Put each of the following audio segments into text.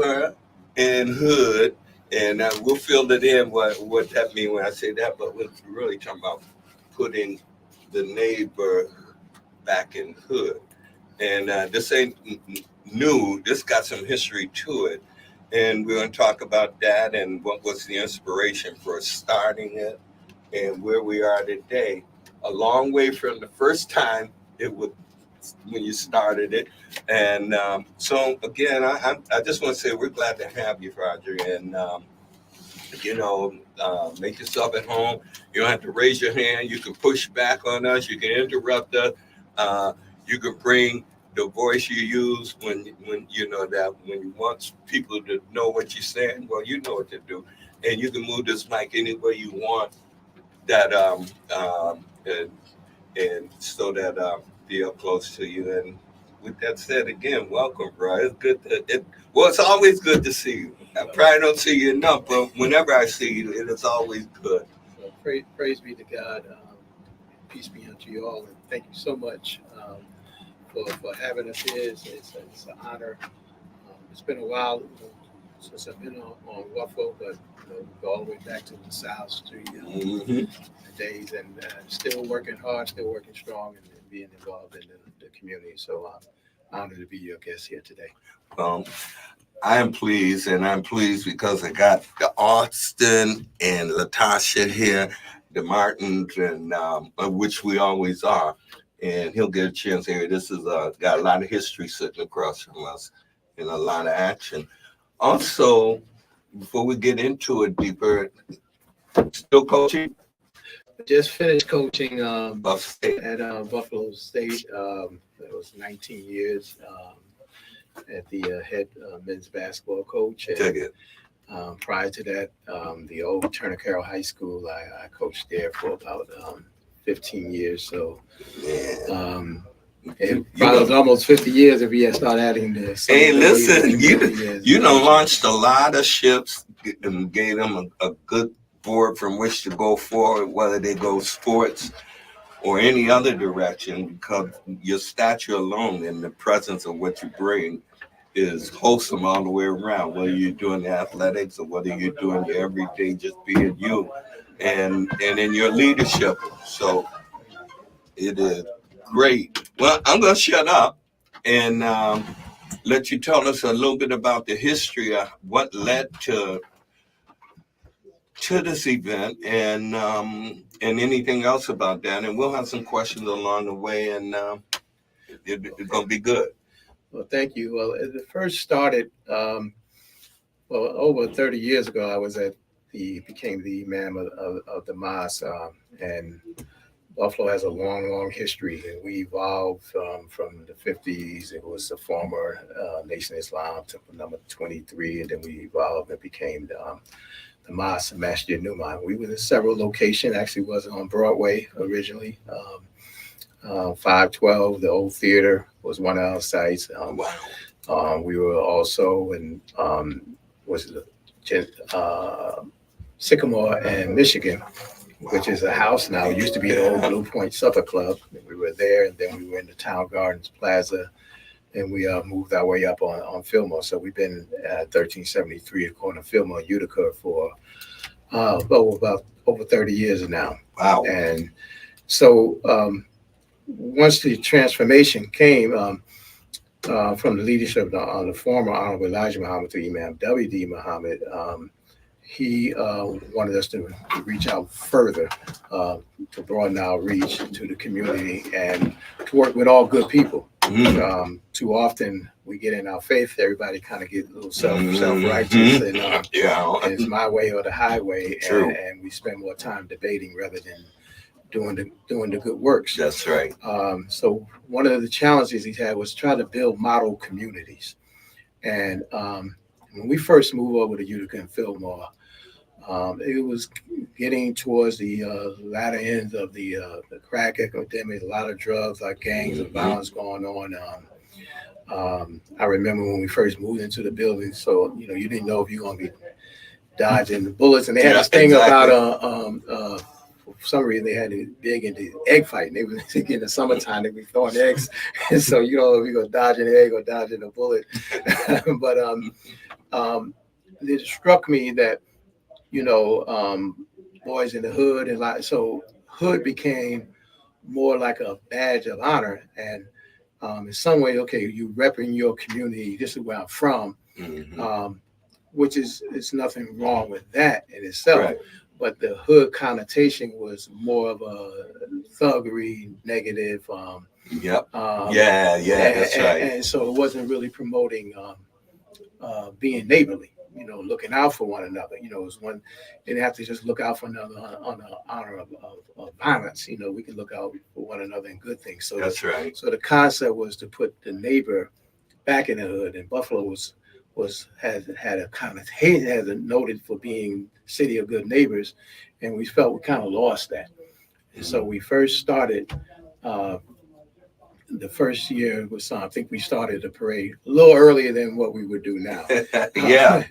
neighbor and hood, and we'll fill it in what that means when I say that, but we're really talking about putting the neighbor back in hood. And this ain't new. This got some history to it. And we're going to talk about that and what was the inspiration for starting it and where we are today. A long way from the first time it was when you started it. And so, again, I just want to say we're glad to have you, Fajri. And, make yourself at home. You don't have to raise your hand. You can push back on us. You can interrupt us. You can bring the voice you use when you know that when you want people to know what you're saying. Well, you know what to do, and you can move this mic any way you want. That and so that be up close to you. And with that said, again, welcome, bro. It's good. It's always good to see you. I probably don't see you enough, but whenever I see you, it is always good. Well, praise be to God. Peace be unto you all, and thank you so much for having us here. It's an honor. It's been a while since I've been on WUFO, but we go all the way back to the South Street days, and still working hard, still working strong, and being involved in the community. So I'm honored to be your guest here today. I am pleased, and I'm pleased because I got the Austin and Latasha here, the Martins, and which we always are. And he'll get a chance here. This is got a lot of history sitting across from us and a lot of action. Also, before we get into it deeper, still coaching? Just finished coaching at Buffalo State. It was 19 years at the head men's basketball coach. And, prior to that, the old Turner Carroll High School, I coached there for about 15 years. So it probably was almost 50 years if we had started adding this. Hey, listen, you know, launched a lot of ships and gave them a good board from which to go forward, whether they go sports or any other direction, because your stature alone and the presence of what you bring is wholesome all the way around, whether you're doing athletics or whether you're doing your everyday, just being you and in your leadership. So it is great. Well, I'm going to shut up and let you tell us a little bit about the history of what led to this event and anything else about that. And we'll have some questions along the way, and it's going to be good. Well, thank you. Well, it first started, over 30 years ago. I was became the Imam of the mosque, and Buffalo has a long history, and we evolved from the 50s. It was the former Nation of Islam to number 23, and then we evolved and became the mosque, Masjid. We were in several locations. Actually, wasn't on Broadway originally. 512, the old theater, was one of our sites. We were also in Sycamore and Michigan, which is a house now. It used to be an old Blue Point Supper Club. We were there, and then we were in the Town Gardens Plaza, and we moved our way up on Fillmore. So we've been at 1373 at corner Fillmore, Utica for about over 30 years now. Wow. And so once the transformation came from the leadership of the former Honorable Elijah Muhammad to Imam W.D. Muhammad, he wanted us to reach out further, to broaden our reach to the community and to work with all good people. Too often we get in our faith, everybody kind of get a little self-righteous, and it's my way or the highway, and we spend more time debating rather than doing the good works. That's right. So one of the challenges he had was try to build model communities. And when we first moved over to Utica and Fillmore, it was getting towards the latter ends of the crack epidemic, a lot of drugs, like gangs and violence going on. I remember when we first moved into the building, so you didn't know if you were going to be dodging the bullets, and they had this thing about for some reason they had to big into egg fighting. They were in the summertime, they'd be throwing eggs, and so you don't know if you're gonna dodge an egg or dodging a bullet. But it struck me that, boys in the hood and so hood became more like a badge of honor. And in some way, okay, you repping your community. This is where I'm from, which is nothing wrong with that in itself. Right. But the hood connotation was more of a thuggery, negative. Yep. Yeah, that's right. And so it wasn't really promoting being neighborly, looking out for one another. It was one, they didn't have to just look out for another on the honor of violence. We can look out for one another in good things. So that's right. So the concept was to put the neighbor back in the hood, and Buffalo had a connotation, has a noted for being city of good neighbors, and we felt we kind of lost that. And so we first started. The first year was, I think we started the parade a little earlier than what we would do now. Yeah,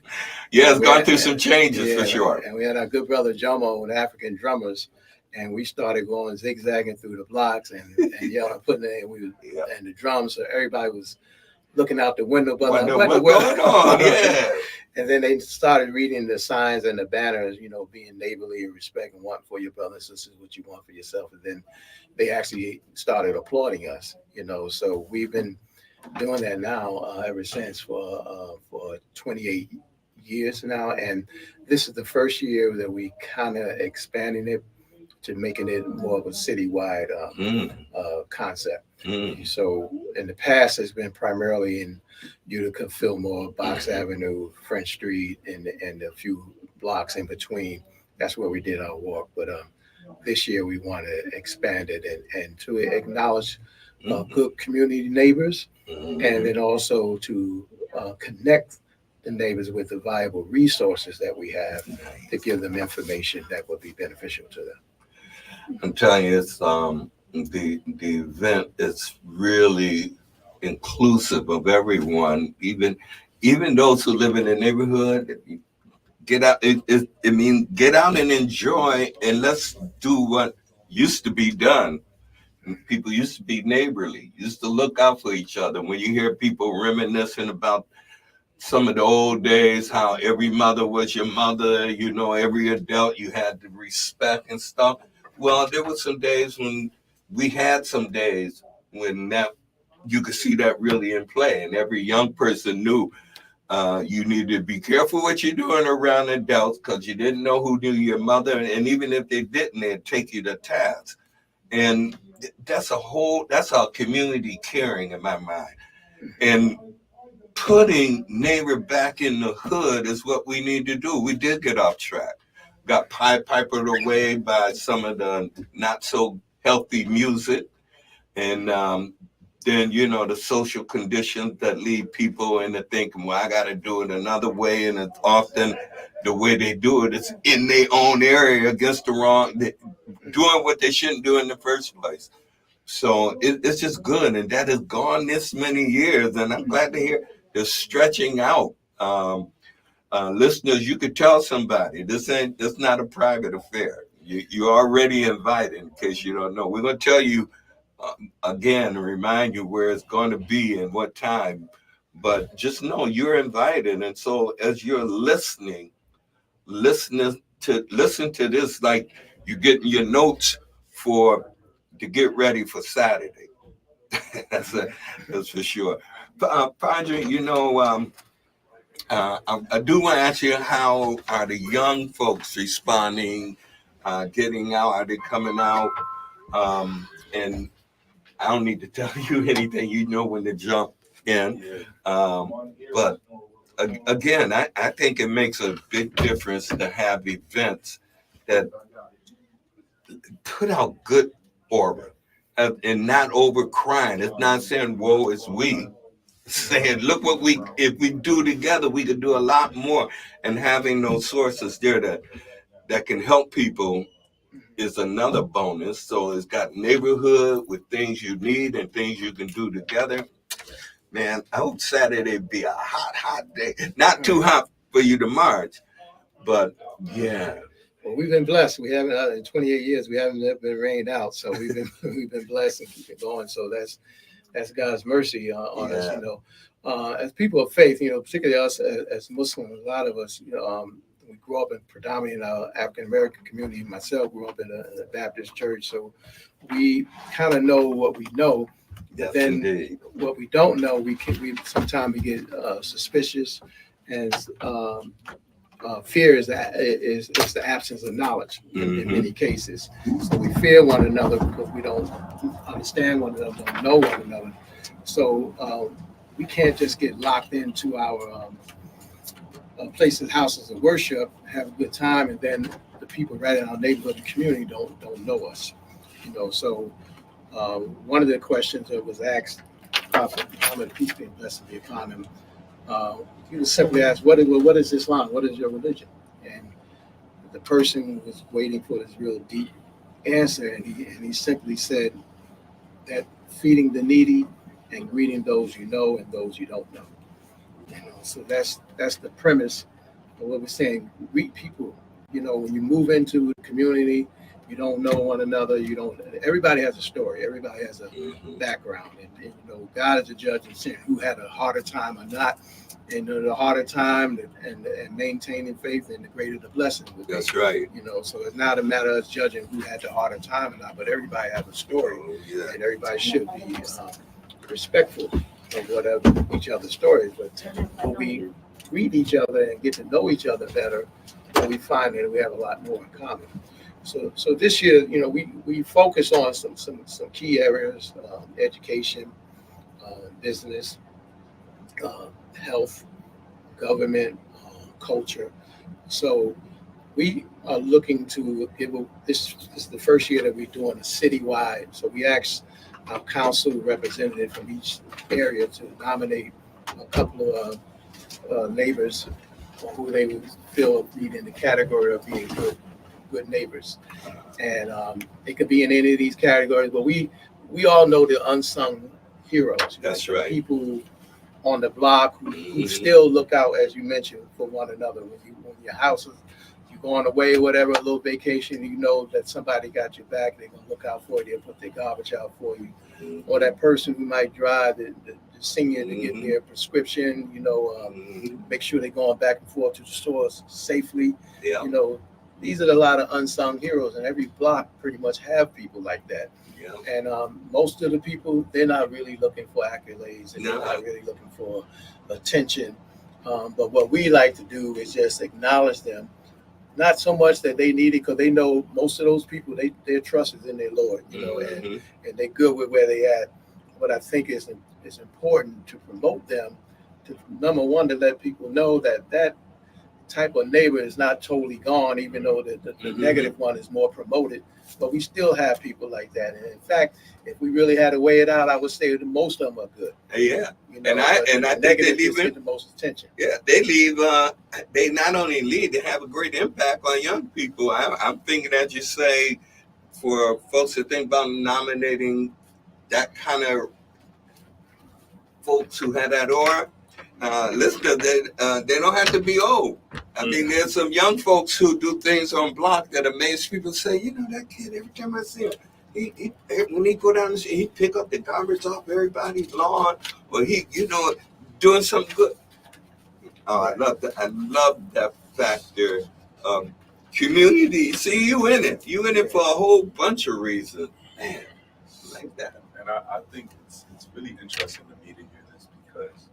it's gone through some changes for sure. And we had our good brother Jomo and African drummers, and we started going zigzagging through the blocks and putting in, and the drums. So everybody was looking out the window, but what's going on? Yeah. And then they started reading the signs and the banners, being neighborly and respect and wanting for your brothers and sisters what you want for yourself. And then they actually started applauding us, So we've been doing that now ever since for 28 years now. And this is the first year that we kind of expanding it to making it more of a citywide concept. So in the past, it's been primarily in Utica, Fillmore, Box Avenue, French Street, and a few blocks in between. That's where we did our walk. But this year we want to expand it and to acknowledge good community neighbors, and then also to connect the neighbors with the viable resources that we have to give them information that would be beneficial to them. I'm telling you, it's the event is really inclusive of everyone, even those who live in the neighborhood. Get out. It means get out and enjoy, and let's do what used to be done. People used to be neighborly, used to look out for each other. When you hear people reminiscing about some of the old days, how every mother was your mother, every adult you had to respect and stuff. Well, there were some days when we had some days when that you could see that really in play, and every young person knew you needed to be careful what you're doing around adults because you didn't know who knew your mother, and even if they didn't, they'd take you to task. And that's our community caring in my mind. And putting neighbor back in the hood is what we need to do. We did get off track. Got pipered away by some of the not so healthy music. And then, the social conditions that lead people into thinking, well, I got to do it another way. And it's often the way they do it is in their own area against the wrong, doing what they shouldn't do in the first place. So it's just good. And that has gone this many years. And I'm glad to hear they're stretching out. Listeners, you could tell somebody, this not a private affair. You're already invited in case you don't know. We're going to tell you again and remind you where it's going to be and what time. But just know you're invited. And so as you're listening to this, like you're getting your notes to get ready for Saturday. that's for sure. Fajri, I do want to ask you, how are the young folks responding, getting out? Are they coming out? And I don't need to tell you anything. You know when to jump in. But again, I think it makes a big difference to have events that put out good aura and not over crying. It's not saying, woe is we. Saying, look if we do together, we could do a lot more. And having those sources there that can help people is another bonus. So it's got neighborhood with things you need and things you can do together. Man, I hope Saturday be a hot day. Not too hot for you to march, but yeah. Well, we've been blessed. We haven't in 28 years. We haven't been rained out, so we've been blessed and keep it going. So that's God's mercy on us. as people of faith, particularly us as Muslims, a lot of us, we grew up in predominantly African American community. Myself grew up in a Baptist church, so we kind of know what we know. Yes, Then indeed. what we don't know, we sometimes we get suspicious, and fear is the absence of knowledge in many cases. So we fear one another because we don't understand one another, don't know one another. So we can't just get locked into our places, houses of worship, have a good time, and then the people right in our neighborhood, the community don't know us. So one of the questions that was asked, Prophet Muhammad, peace be and blessed be upon him, he was simply asked, what is Islam? What is your religion? And the person was waiting for this real deep answer, and he simply said that feeding the needy and greeting those you know and those you don't know. So that's the premise of what we're saying. Greet people. When you move into the community, you don't know one another. Everybody has a story. Everybody has a background. And God is a judge and saying who had a harder time or not. And the harder time and maintaining faith, and the greater the blessing will be. That's right. So it's not a matter of judging who had the harder time or not, but everybody has a story. And everybody should be respectful of whatever each other's stories. But when we greet each other and get to know each other better, we find that we have a lot more in common. So this year, we focus on some key areas: education, business, health, government, culture. So we are looking to this is the first year that we're doing a citywide. So we asked our council representative from each area to nominate a couple of neighbors who they would feel lead in the category of being good neighbors. And it could be in any of these categories, but we all know the unsung heroes. That's right. People on the block who still look out, as you mentioned, for one another. When your house is, you're going away or whatever, a little vacation, you know that somebody got your back. They're going to look out for you. They'll put their garbage out for you. Or that person who might drive the senior to get their prescription, make sure they're going back and forth to the stores safely. Yeah. These are a lot of unsung heroes, and every block pretty much have people like that. Yeah. And most of the people, they're not really looking for accolades, and they're not really looking for attention. But what we like to do is just acknowledge them. Not so much that they need it, because they know most of those people, their trust is in their Lord, and they're good with where they at. What I think is important to promote them, to number one, to let people know that type of neighbor is not totally gone, even though the negative one is more promoted. But we still have people like that. And in fact, if we really had to weigh it out, I would say that most of them are good. Yeah. I think they leave get the most attention. Yeah, they leave. They not only lead, they have a great impact on young people. I'm thinking, as you say, for folks to think about nominating that kind of folks who had that aura. Listen, they don't have to be old. I mean, there's some young folks who do things on block that amaze people. Say, that kid, every time I see him, he when he go down the street, he pick up the garbage off everybody's lawn, or he, doing something good. Oh, I love that. I love that factor of community. See, you in it. You in it for a whole bunch of reasons. Man, like that. And I think it's really interesting to me to hear this, because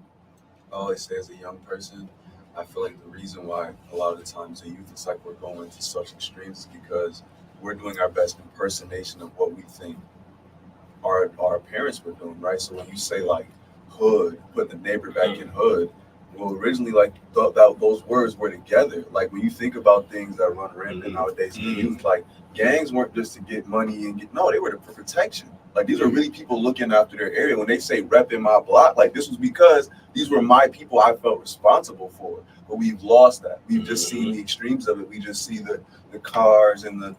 I always say, as a young person, I feel like the reason why a lot of the times the youth, it's like we're going to such extremes, is because we're doing our best impersonation of what we think our parents were doing, right? So when you say like hood, put the neighbor back in hood, well, originally, like those words were together. Like when you think about things that run rampant nowadays in the youth, like gangs weren't just to get money and they were for protection. Like these are really people looking after their area. When they say rep in my block, like this was because these were my people I felt responsible for. But we've lost that. We've just seen the extremes of it. We just see the cars and the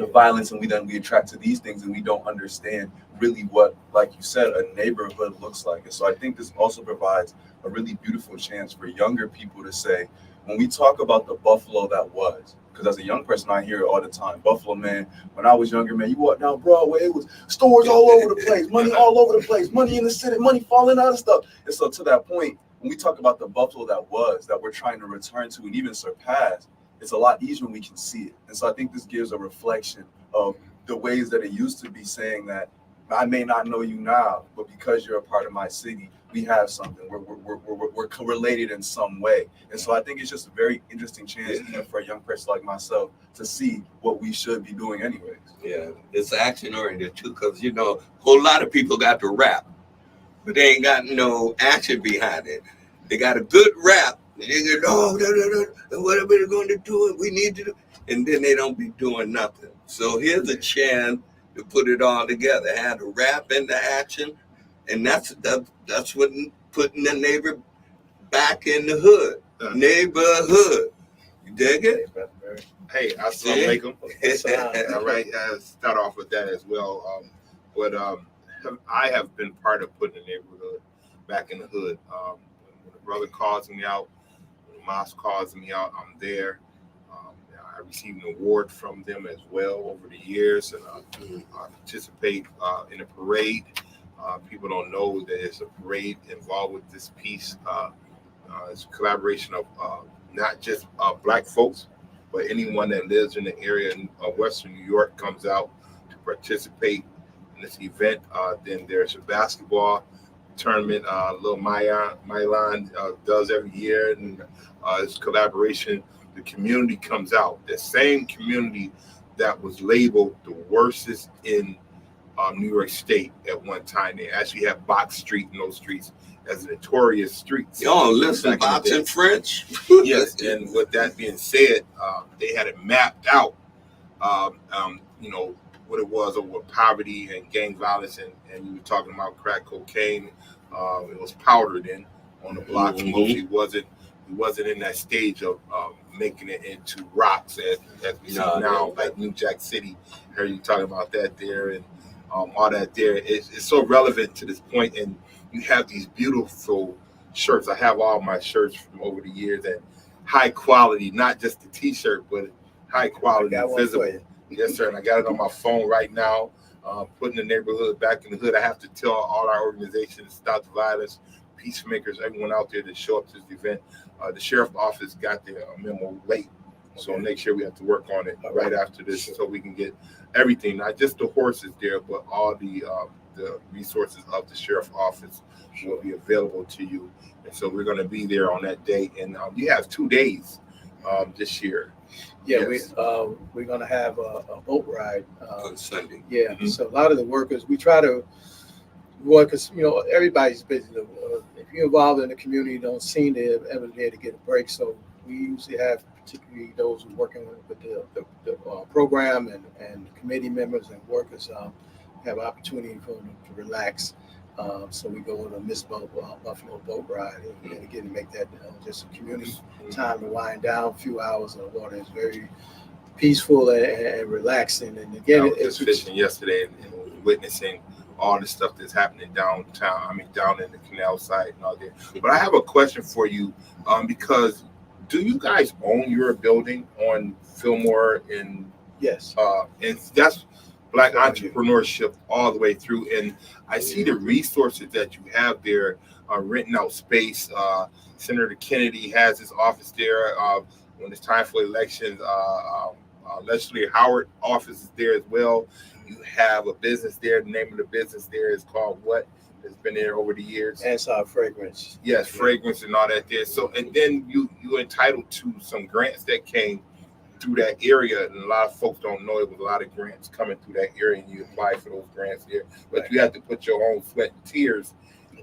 the violence, and we attract to these things, and we don't understand really what, like you said, a neighborhood looks like. And so I think this also provides a really beautiful chance for younger people to say, when we talk about the Buffalo that was, because as a young person, I hear it all the time. Buffalo, man, when I was younger, man, you walk down Broadway, it was stores all over the place, money all over the place, money in the city, money falling out of stuff. And so to that point, when we talk about the Buffalo that was, that we're trying to return to and even surpass, it's a lot easier when we can see it. And so I think this gives a reflection of the ways that it used to be, saying that I may not know you now, but because you're a part of my city, we have something. We're correlated in some way. And so I think it's just a very interesting chance, even for a young person like myself, to see what we should be doing anyways. Yeah, it's action oriented too, because a whole lot of people got to rap, but they ain't got no action behind it. They got a good rap, and they go, oh, what are we going to do? We need to do, and then they don't be doing nothing. So here's a chance to put it all together, have the rap and the action, and that's what putting the neighbor back in the hood, neighborhood. You dig it? Hey, assalamu alaikum. All right, start off with that as well. I have been part of putting the neighborhood back in the hood. When a brother calls me out, when the mosque calls me out, I'm there. I received an award from them as well over the years, and I participate in a parade. People don't know that there's a parade involved with this piece. It's a collaboration of not just Black folks, but anyone that lives in the area of Western New York comes out to participate in this event. Then there's a basketball tournament, Lil Mylan does every year, and it's collaboration. The community comes out, the same community that was labeled the worstest in New York State at one time. They actually have Box Street and those streets as notorious streets. Y'all listen, Box in French? Yes, and with that being said, they had it mapped out, what it was over poverty and gang violence, and you were talking about crack cocaine. It was powdered in on the block. Mm-hmm. Mostly wasn't in that stage of making it into rocks as we see now, like New Jack City. I heard you talking about that there, and all that there. It's so relevant to this point, and you have these beautiful shirts. I have all my shirts from over the years, and high quality, not just the T-shirt, but high quality, visible. Yes, sir. And I got it on my phone right now. Putting the neighborhood back in the hood. I have to tell all our organizations, Stop the Violence, Peacemakers, everyone out there to show up to this event. The sheriff's office got their memo late, so next year we have to work on it right after this, so we can get everything, not just the horses there, but all the resources of the sheriff's office will be available to you. And so we're going to be there on that day, and you have 2 days this year. Yeah, yes. We're going to have a boat ride on Sunday. Yeah, mm-hmm. So a lot of the workers, we try to work, because everybody's busy. If you're involved in the community, don't seem to ever be able to get a break. So we usually have, particularly those who are working with the program and committee members and workers, have opportunity for them to relax. So we go on a Miss Buffalo boat ride, and again, to make that just a community time to wind down. A few hours on the water is very peaceful and relaxing. And again, it's fishing yesterday and witnessing all the stuff that's happening downtown. Down in the canal site and all that. But I have a question for you, because do you guys own your building on Fillmore? And yes, and that's Black entrepreneurship all the way through. And I see the resources that you have there, renting out space. Senator Kennedy has his office there. When it's time for elections, Leslie Howard office is there as well. You have a business there. The name of the business there is called what? It's been there over the years. Ansari fragrance. Yes, fragrance and all that there. So, and then you're entitled to some grants that came through that area, and a lot of folks don't know it was a lot of grants coming through that area, and you apply for those grants there. But you have to put your own sweat and tears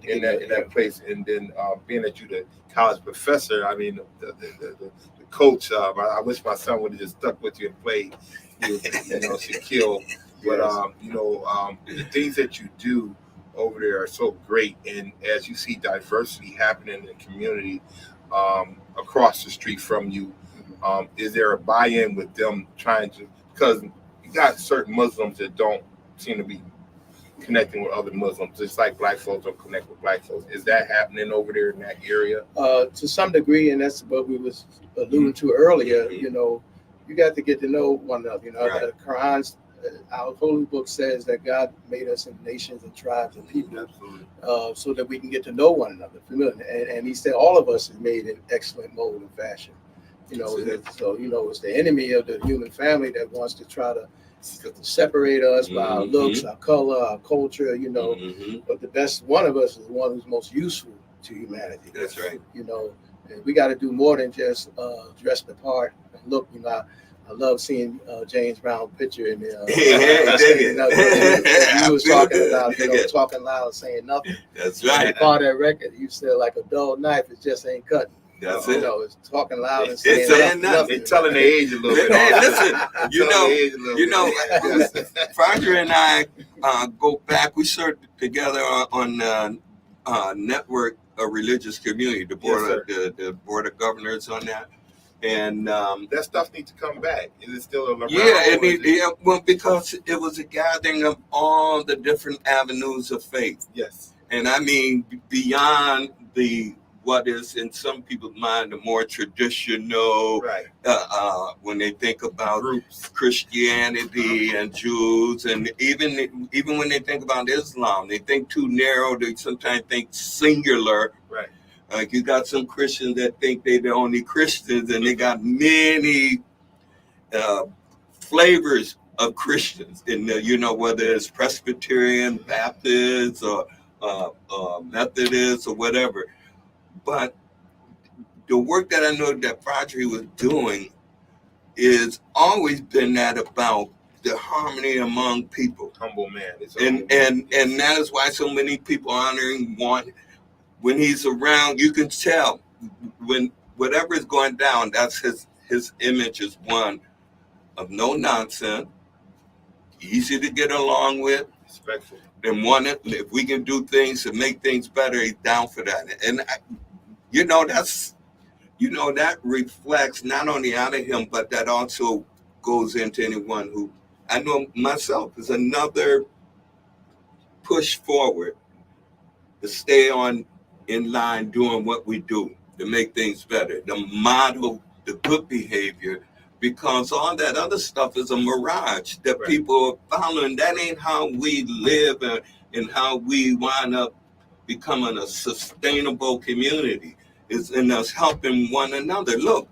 in that place. And then being that you're the college professor, the coach. I wish my son would have just stuck with you and played. Shaquille. But the things that you do over there are so great, and as you see diversity happening in the community across the street from you, is there a buy-in with them trying to? Because you got certain Muslims that don't seem to be connecting with other Muslims. It's like black folks don't connect with black folks. Is that happening over there in that area? To some degree, and that's what we was alluding to earlier. You know, you got to get to know one another. You know, Right. the Quran's, our holy book says that God made us in nations and tribes and people, Absolutely. so that we can get to know one another. And He said all of us is made in excellent mold and fashion. You know, so you know, it's the enemy of the human family that wants to try to separate us by our looks, our color, our culture. You know, but the best one of us is the one who's most useful to humanity. That's right. You know, and we got to do more than just dress the part and look. You know, I love seeing James Brown picture in there. You was talking about, you know, talking loud, saying nothing. That's right. Part of that record, you said like a dull knife, it just ain't cutting. That's You it. know, it's talking loud and It's saying saying nothing. They're telling the age a little bit. Hey, listen, you know, Fajri and I go back. We served together on network of religious community, the board the board of governors on that, and that stuff needs to come back. Is it still around? Well, because it was a gathering of all the different avenues of faith. Yes, and I mean beyond what is in some people's mind the more traditional, right? When they think about Groups. Christianity and Jews, and even when they think about Islam, they think too narrow. They sometimes think singular. Right. Like you got some Christians that think they're the only Christians, and they got many flavors of Christians. And you know, whether it's Presbyterian, Baptist, or Methodist, or whatever. But the work that I know that Fajri was doing is always been that about the harmony among people. Humble man. And that is why so many people honoring one. When he's around, you can tell when whatever is going down, that's his image is one of no nonsense, easy to get along with, respectful. And if we can do things to make things better, he's down for that. And you know, that reflects not only out of him, but that also goes into anyone who I know myself is another push forward to stay in line doing what we do to make things better, to model the good behavior, because all that other stuff is a mirage that people are following. That ain't how we live and how we wind up becoming a sustainable community. It's in us helping one another. Look,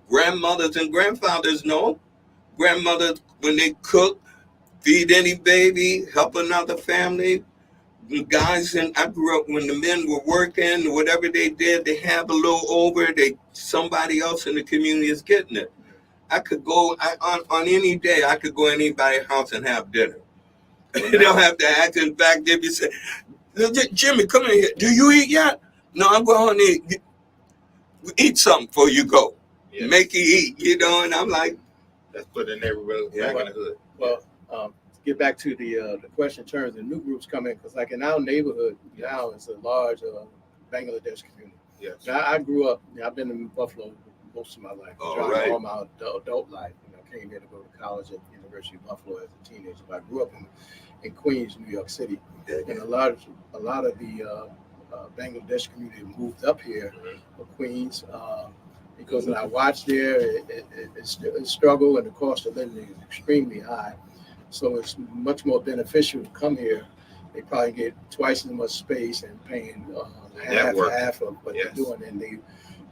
grandmothers and grandfathers know. Grandmothers, when they cook, feed any baby, help another family. Guys, and I grew up when the men were working, whatever they did, they have a little over. Somebody else in the community is getting it. I could go on any day. I could go to anybody's house and have dinner. They don't have to act. In fact, they'd be saying, "Jimmy, come in here. Do you eat yet?" "No, I'm going to eat something before you go." Yeah. Make you eat, you know. And I'm like, "That's put in everywhere back in the hood." Well, to get back to the question in terms of new groups coming, because like in our neighborhood now, it's a large Bangladesh community. Yes. Now, I grew up. I've been in Buffalo most of my life. Right. All my adult life. I came here to go to college at the University of Buffalo as a teenager. But I grew up in Queens, New York City, and a lot of the Bangladesh community moved up here from Queens because when I watched there, it's struggle and the cost of living is extremely high. So it's much more beneficial to come here. They probably get twice as much space and paying half of what they're doing, and they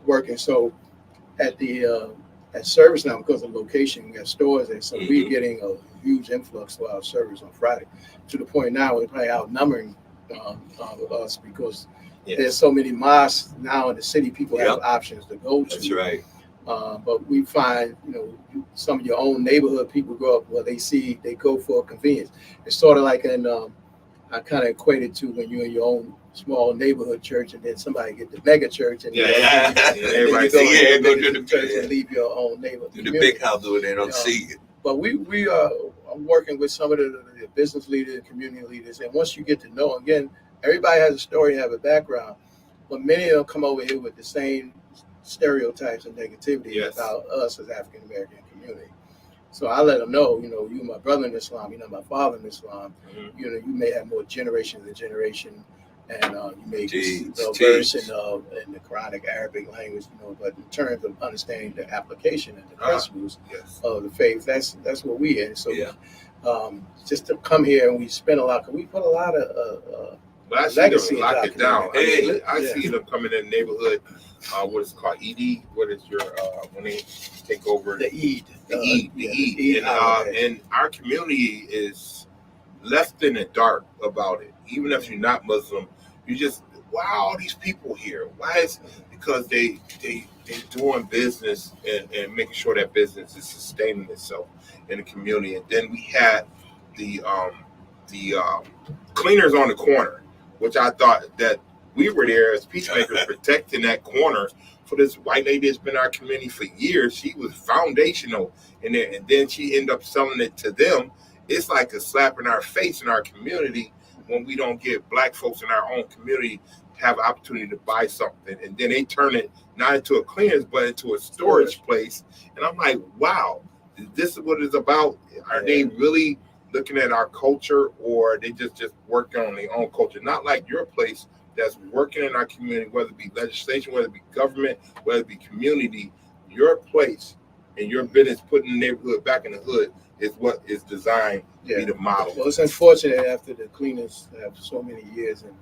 working. So at service now, because of location, we have stores there, so we're getting a huge influx to our service on Friday, to the point now we're probably outnumbering us because there's so many mosques now in the city. People have options to go to. That's right. But we find, some of your own neighborhood people grow up where they go for convenience. It's sort of like I kind of equate it to when you're in your own small neighborhood church and then somebody get the mega church and everybody go to the church and leave your own neighborhood. To the big house where they don't see you. But we are working with some of the business leaders, community leaders, and once you get to know, again, everybody has a story, have a background, but many of them come over here with the same stereotypes and negativity about us as African American community. So I let them know, you my brother in Islam, my father in Islam. Mhm. You may have more generation than generation, and you may Jeez, verse in the Quranic Arabic language, but in terms of understanding the application and the principles Yes. of the faith, that's what we in. So Yeah. just to come here, and we spend a lot, because we put a lot of But I see legacy them into lock our it down. community. I see them coming in the neighborhood. What is it called? ED? What is your when they take over the Eid. the Eid? The Eid. holiday. And our community is left in the dark about it. Even if you're not Muslim, you just why are all these people here? Why is because they're doing business and making sure that business is sustaining itself in the community. And then we had the cleaners on the corner, which I thought that we were there as peacemakers protecting that corner for this white lady that's been in our community for years. She was foundational in there, and then she ended up selling it to them. It's like a slap in our face in our community when we don't give black folks in our own community have an opportunity to buy something, and then they turn it not into a cleaners but into a storage place. And I'm like, wow, this is what it's about. Are they really looking at our culture, or are they just working on their own culture? Not like your place that's working in our community, whether it be legislation, whether it be government, whether it be community. Your place and your business put in the neighborhood, back in the hood, is what is designed to be the model. Well, it's unfortunate after the cleaners have so many years and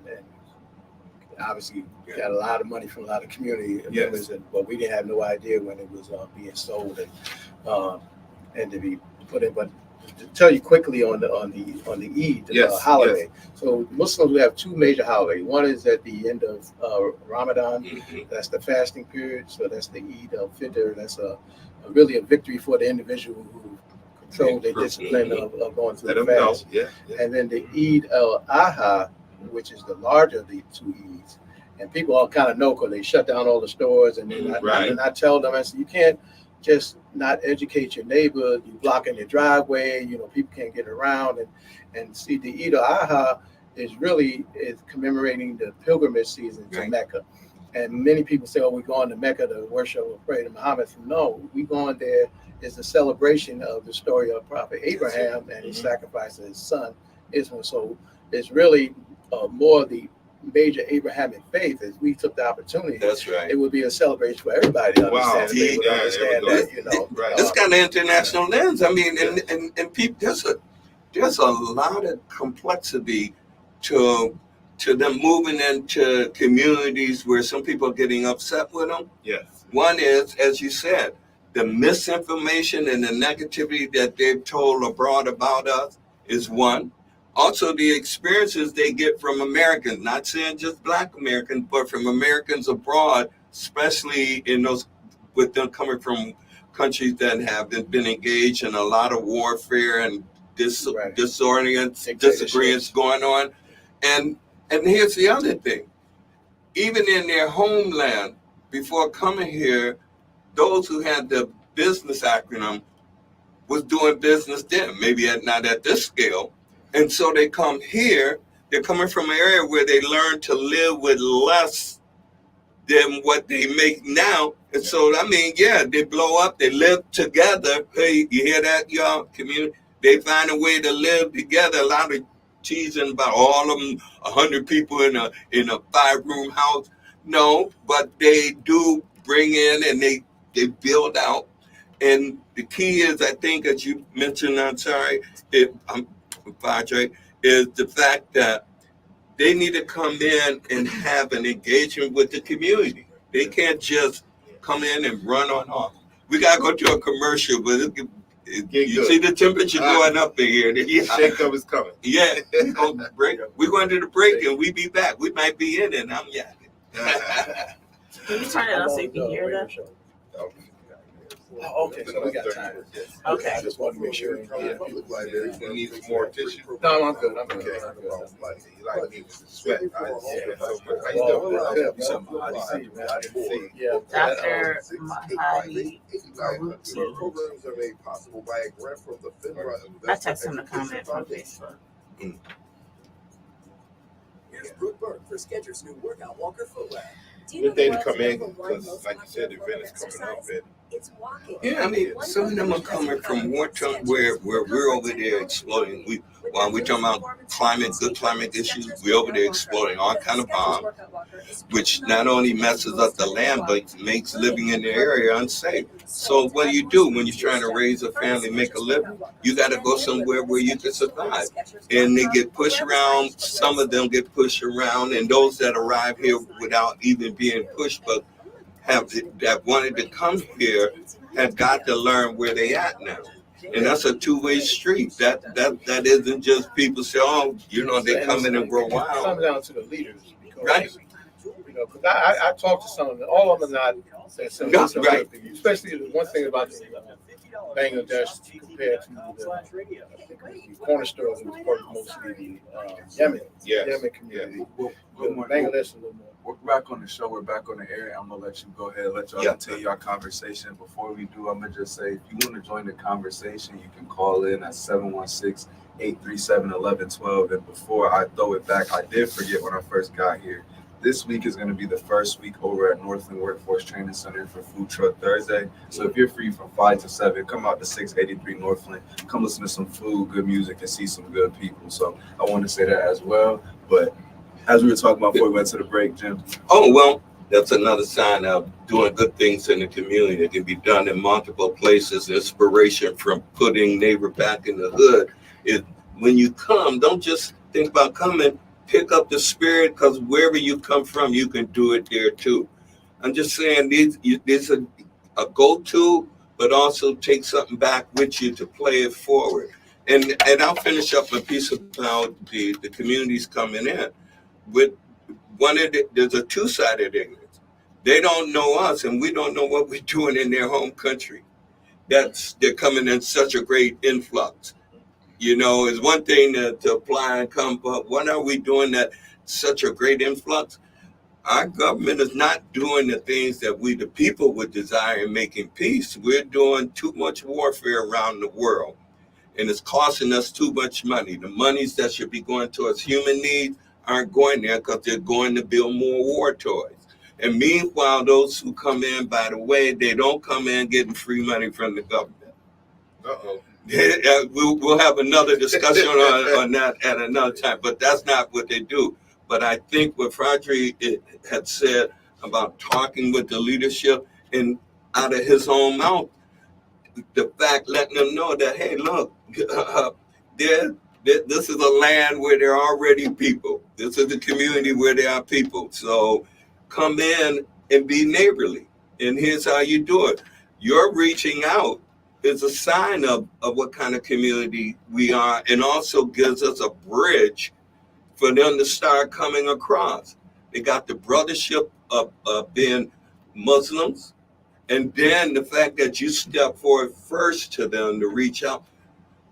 obviously got a lot of money from a lot of community members, but we didn't have no idea when it was being sold and to be put in. But to tell you quickly on the Eid holiday. So Muslims have two major holidays. One is at the end of Ramadan. That's the fasting period. So that's the Eid al-Fitr. That's really a victory for the individual who control their discipline of going through the fast. And then the Eid al-Adha, which is the larger of the two Eids. And people all kind of know because they shut down all the stores. And then I tell them, I said, you can't just not educate your neighbor. You're blocking their driveway. People can't get around. And see, the Eid al-Adha is commemorating the pilgrimage season to Mecca. And many people say, oh, we're going to Mecca to worship or pray to Muhammad. No, we going there is a celebration of the story of Prophet Abraham and his sacrifice of his son, Israel. So it's really more the major Abrahamic faith. As we took the opportunity, that's right. It would be a celebration for everybody to understand. This kind of international lens. I mean, and people, there's a lot of complexity to them moving into communities where some people are getting upset with them. One is, as you said, the misinformation and the negativity that they've told abroad about us is one. Also, the experiences they get from Americans, not saying just Black Americans, but from Americans abroad, especially in those, with them coming from countries that have been engaged in a lot of warfare and disagreements going on. And here's the other thing. Even in their homeland, before coming here, those who had the business acronym was doing business then, maybe not at this scale. And so they come here, they're coming from an area where they learn to live with less than what they make now. And so, I mean, they blow up, they live together. Hey, you hear that, y'all? Community. They find a way to live together. A lot of teasing about all of them, 100 people in a 5-room house. No, but they do bring in and they build out. And the key is, I think, as you mentioned, Ansari, Fajri, is the fact that they need to come in and have an engagement with the community. They can't just come in and run on off. We got to go to a commercial, but you see the temperature going up in here. Shake up is coming. Yeah, we're going to the break and we be back. We might be in it and I'm yakking. Can you turn it on so you can hear that? Oh, okay, so we got time. Okay. I just want to make sure. We need some more tissue. No, I'm good. I'm good. You like me to sweat. Dr. Mahadi. I text him the comment from Facebook. Here's Brooke Burke for Skechers' new workout walker footwear. Good day to come in because, like you said, the event is coming up. And Yeah, I mean, some of them are coming from wartime where we're over there exploring. While we're talking about good climate issues, we're over there exploring all kind of bombs, which not only messes up the land, but makes living in the area unsafe. So what do when you're trying to raise a family, make a living? You got to go somewhere where you can survive. And they get pushed around. Some of them get pushed around, and those that arrive here without even being pushed, but that wanted to come here have got to learn where they at now. And that's a two-way street. That isn't just people say, oh, they come in and grow wild. wild. It comes down to the leaders. Because, right. Because I talked to some of them. All of them are not. Right. Especially the one thing about Bangladesh compared to the corner stores, it was mostly the Yemen community. Bangladesh is a little more. We're back on the show. We're back on the air. I'm going to let you go ahead and let y'all continue our conversation. Before we do, I'm going to just say, if you want to join the conversation, you can call in at 716-837-1112. And before I throw it back, I did forget when I first got here. This week is going to be the first week over at Northland Workforce Training Center for Food Truck Thursday. So if you're free from 5 to 7, come out to 683 Northland. Come listen to some food, good music, and see some good people. So I want to say that as well. But as we were talking about before we went to the break, Jim. Oh, well, that's another sign of doing good things in the community. It can be done in multiple places. Inspiration from putting neighbor back in the hood is when you come, don't just think about coming. Pick up the spirit, because wherever you come from, you can do it there too. I'm just saying these are a go-to, but also take something back with you to play it forward. And I'll finish up a piece about the communities coming in. With there's a two-sided ignorance. They don't know us, and we don't know what we're doing in their home country. They're coming in such a great influx. It's one thing to apply and come, but what are we doing that such a great influx? Our government is not doing the things that we, the people, would desire in making peace. We're doing too much warfare around the world, and it's costing us too much money. The monies that should be going towards human needs aren't going there because they're going to build more war toys. And meanwhile, those who come in, by the way, they don't come in getting free money from the government. Uh-oh. We'll have another discussion on that at another time, but that's not what they do. But I think what Fajri had said about talking with the leadership and out of his own mouth, the fact letting them know that, hey, look, this is a land where there are already people. This is a community where there are people. So come in and be neighborly. And here's how you do it. You're reaching out is a sign of what kind of community we are, and also gives us a bridge for them to start coming across. They got the brothership of being Muslims, and then the fact that you step forward first to them to reach out.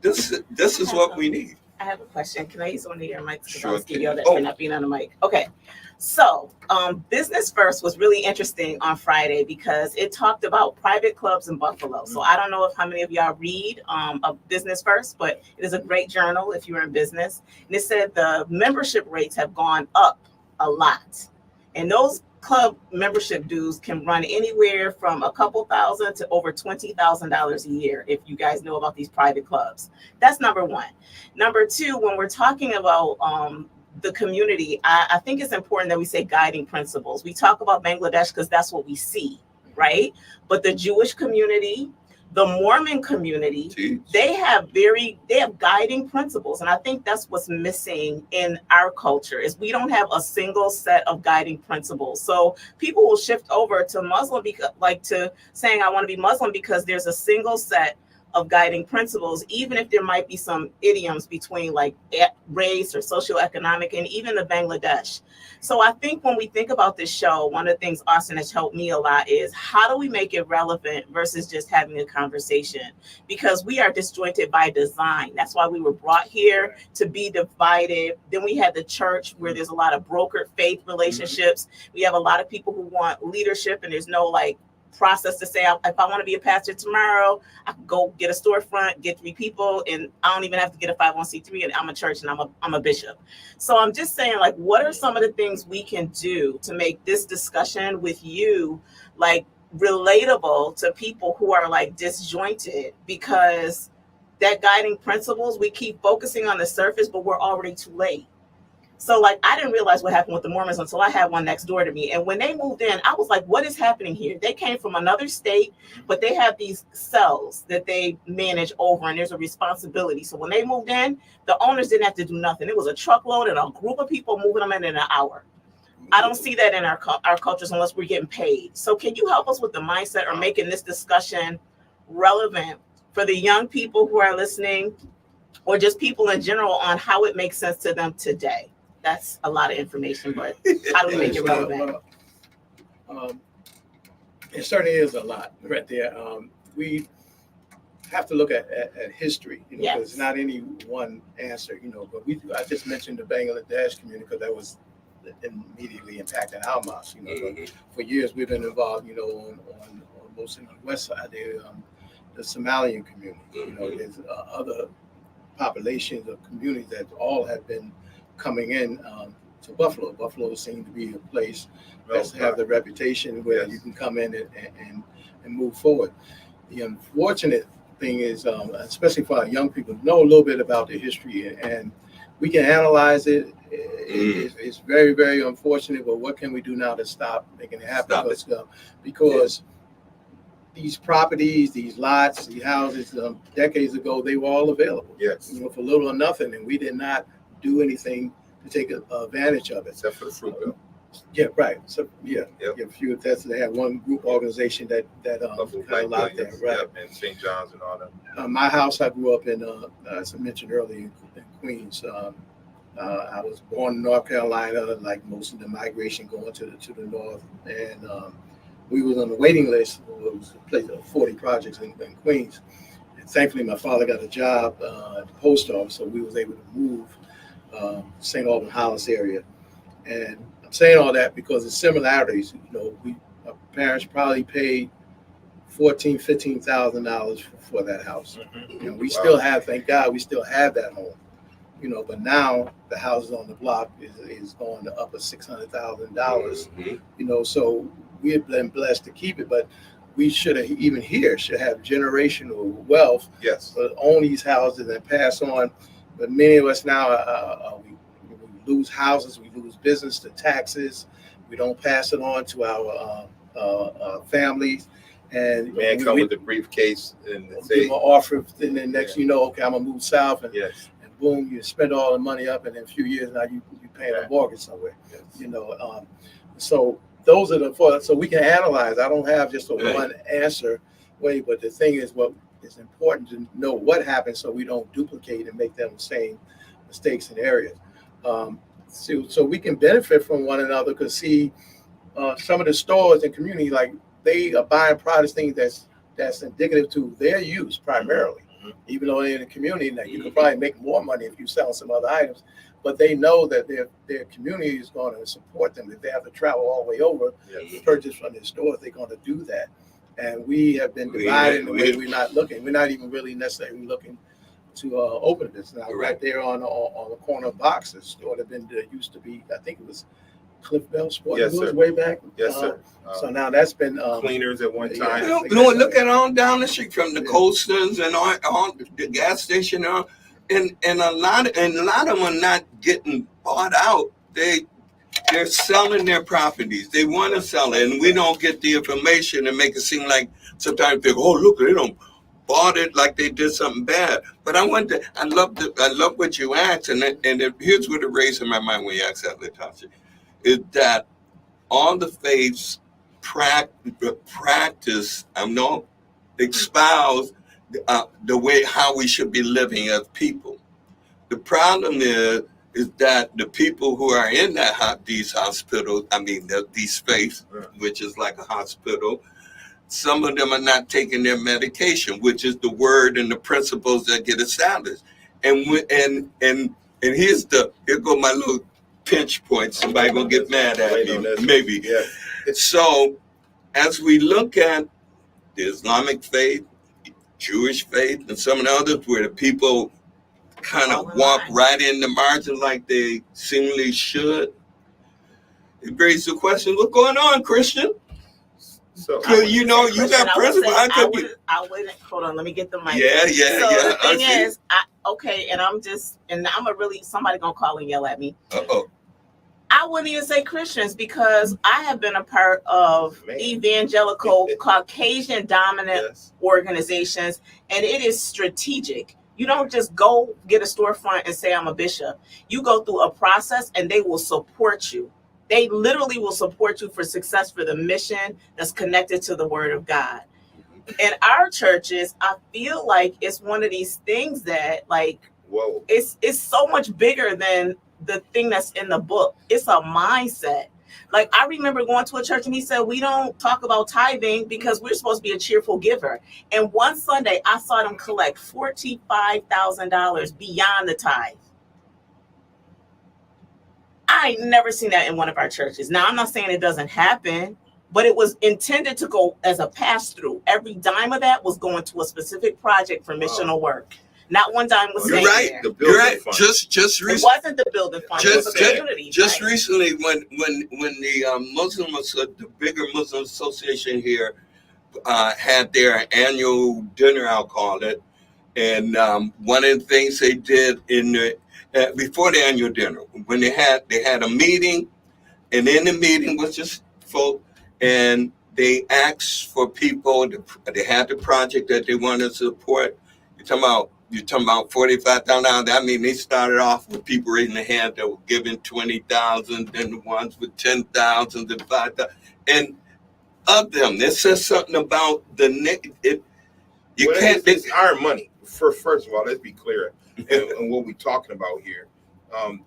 This is what we need. I have a question. Can I use one of your mics? Sure. I'll give you all that for not being on the mic. Okay. So Business First was really interesting on Friday because it talked about private clubs in Buffalo. So I don't know how many of y'all read Business First, but it is a great journal if you're in business. And it said the membership rates have gone up a lot. And those club membership dues can run anywhere from a couple thousand to over $20,000 a year if you guys know about these private clubs. That's number one. Number two, when we're talking about the community, I think it's important that we say guiding principles. We talk about Bangladesh because that's what we see, right? But the Jewish community, the Mormon community, they have guiding principles. And I think that's what's missing in our culture is we don't have a single set of guiding principles. So people will shift over to Muslim, to saying I want to be Muslim because there's a single set of guiding principles, even if there might be some idioms between like race or socioeconomic and even the Bangladesh. So I think when we think about this show, one of the things Austin has helped me a lot is how do we make it relevant versus just having a conversation? Because we are disjointed by design. That's why we were brought here to be divided. Then we had the church where there's a lot of brokered faith relationships. We have a lot of people who want leadership and there's no like process to say, if I want to be a pastor tomorrow, I can go get a storefront, get 3 people, and I don't even have to get a 501c3, and I'm a church and I'm a bishop. So I'm just saying, like, what are some of the things we can do to make this discussion with you, like, relatable to people who are like disjointed? Because that guiding principles, we keep focusing on the surface, but we're already too late. So, like, I didn't realize what happened with the Mormons until I had one next door to me. And when they moved in, I was like, what is happening here? They came from another state, but they have these cells that they manage over, and there's a responsibility. So when they moved in, the owners didn't have to do nothing. It was a truckload and a group of people moving them in an hour. I don't see that in our cultures unless we're getting paid. So can you help us with the mindset or making this discussion relevant for the young people who are listening, or just people in general, on how it makes sense to them today? That's a lot of information, but how do we make it relevant? It certainly is a lot right there. We have to look at history, you know, Yes. There's not any one answer, you know, but I just mentioned the Bangladesh community because that was immediately impacting our mosque, you know. But for years we've been involved, you know, on mostly on the west side there, the Somalian community, you know, there's other populations of communities that all have been coming in to Buffalo. Buffalo seems to be a place that's have the reputation where you can come in and move forward. The unfortunate thing is, especially for our young people, know a little bit about the history, and we can analyze it. It's very, very unfortunate, but what can we do now to stop making it happen? Because these properties, these lots, these houses, decades ago, they were all available. Yes. You know, for little or nothing, and we did not do anything to take advantage of it. Except for the fruit bill. Yeah, right. So Yep. a few. They had one group organization that Buffalo kind of locked Billions, that, right? yep, and St. John's and all that. My house, I grew up in, as I mentioned earlier, in Queens. I was born in North Carolina, like most of the migration going to the north, and we was on the waiting list. It was a place of 40 projects in Queens. And thankfully, my father got a job at the post office, so we was able to move St. Albans Hollis area. And I'm saying all that because the similarities, you know, our parents probably paid $14,000-15,000 for that house. You know, we still have, thank God, we still have that home. You know, but now the houses on the block is going to upper $600,000. You know, so we have been blessed to keep it, but we should have, even here, should have generational wealth. Yes. But own these houses and pass on. But many of us now, we lose houses, we lose business to taxes. We don't pass it on to our families. And Man come with a briefcase and say, give an offer, and then next you know, okay, I'm gonna move south, and yes. boom, you spend all the money up, and in a few years now you paying a mortgage somewhere. Yes. You know, so those are so we can analyze. I don't have just a one answer way, but the thing is, what is important to know what happened so we don't duplicate and make them the same mistakes in areas. So we can benefit from one another, because see, some of the stores and community, like, they are buying products, things that's indicative to their use primarily. Even though they're in the community, now you can probably make more money if you sell some other items, but they know that their community is going to support them. If they have to travel all the way over to purchase from their stores, they're going to do that. And we have been divided in the way we're not looking. We're not even really necessarily looking to open this now. Right there on the corner of Boxers store that used to be, I think it was Cliff Bell Sporting Goods way back. Yes, sir. So now that's been Cleaners at one time. Look at on down the street from the Coasters and on the gas station, and a lot of them are not getting bought out. They're selling their properties. They want to sell it, and we don't get the information and make it seem like sometimes they go, oh, look, they don't bought it like they did something bad. But I love what you asked, and here's what it raised in my mind when you asked that, Latasha, is that all the faiths practice, espouse the way how we should be living as people. The problem is that the people who are in these hospitals, these faiths, which is like a hospital, some of them are not taking their medication, which is the word and the principles that get established. And here go my little pinch point. Somebody gonna get mad at me, maybe. Yeah. So as we look at the Islamic faith, Jewish faith, and some of the others where the people kind All of in walk line. right in the margin like they seemingly should, it raises the question, what's going on, Christian? So I wouldn't You say know, you Christian. got I would principle. say How could you? I wouldn't. Hold on, let me get the mic. Yeah, So the thing I is, and I'm just, and I'm a really, somebody gonna call and yell at me. Uh-oh. I wouldn't even say Christians because I have been a part of evangelical Caucasian dominant yes. organizations, and it is strategic. You don't just go get a storefront and say I'm a bishop. You go through a process and they will support you. They literally will support you for success for the mission that's connected to the word of God. In our churches, I feel like it's one of these things that like Whoa. it's so much bigger than the thing that's in the book. It's a mindset. Like I remember going to a church and he said, we don't talk about tithing because we're supposed to be a cheerful giver. And one Sunday I saw them collect $45,000 beyond the tithe. I ain't never seen that in one of our churches. Now, I'm not saying it doesn't happen, but it was intended to go as a pass-through. Every dime of that was going to a specific project for missional work. Not one dime was You're staying right. there. You're right. Fund. Just It recently. wasn't the building fund. It was a community. Just right. recently, when the the bigger Muslim association here had their annual dinner, I'll call it, and one of the things they did in the before the annual dinner, when they had a meeting, and in the meeting was just folk, and they asked for people. They had the project that they wanted to support. You're talking about $45,000. That means they started off with people raising their hand that were giving $20,000, then the ones with $10,000 and $5,000, and of them, it says something about you Well, can't. it's our money. First of all, let's be clear and what we're talking about here.